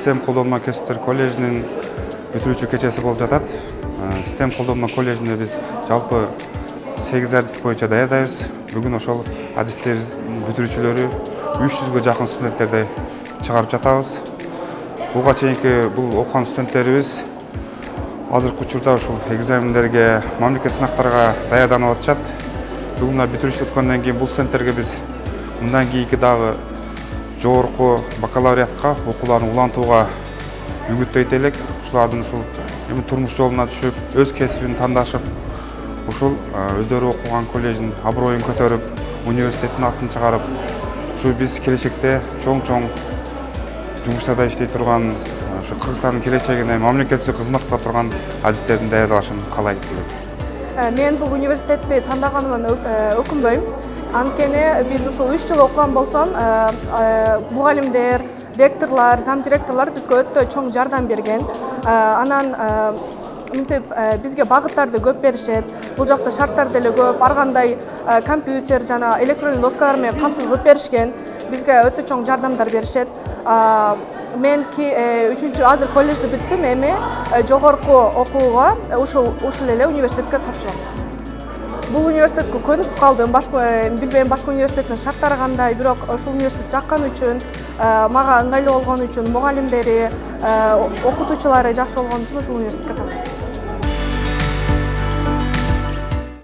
STEM колдонма кесиптер коллежинин бүтүрүүчү кечеси болуп жатат. STEM колдонма коллежинде биз жалпы 8 адис боюнча даярдайбыз. Бүгүн ошол адистердин бүтүрүүчүлөрү 300гө жакын студенттерди чыгарып жатабыз. Буга чейинки бул окуган студенттерибиз азыркы учурда ушул экзамендерге, мамлекеттик сынактарга даярданып атышат. Бүгүн бүтүрүүчү өткөндөн кийин бул студенттерге биз мындан кийинки дагы жогорку бакалавриатка окууларын улантууга үгүттөйт элек. Ушулардын ушул турмуш жолуна түшүп, өз кесибин тандашып, ушул өздөрү окуган коллеждин аброюн көтөрүп, университеттин атын чыгарып, ушу биз келечекте чоң жумуштарда иштей турган, ушу Кыргызстандын келечегине мамлекеттик кызмат кыла турган адистердин даярдалышын каалайт. Мен бул университетти тандаганыман өкүнбөйм. Анткени биз ушул 3 жыл окуган болсом, мугалимдер, ректорлор, зам директорлор бизге өтө чоң жардам берген. Анан мынтип бизге багыттарды көп беришет. Бул жакта шарттар деле көп, ар кандай компьютер жана электрондук доскалар менен камсыздап беришкен. Бизге өтө чоң жардамдар беришет. Мен 3-чү азыр коллежди бүттүм, эми жогорку окууга ушул эле университетке тапшырам. Бул университетке көнүп калдым. Билбейм башка университеттин шарттары кандай, бирок ушул университет жаккан үчүн, мага ыңгайлуу болгон үчүн, мугалимдери, окутуучулары жакшы болгон үчүн ушул университетке таптым.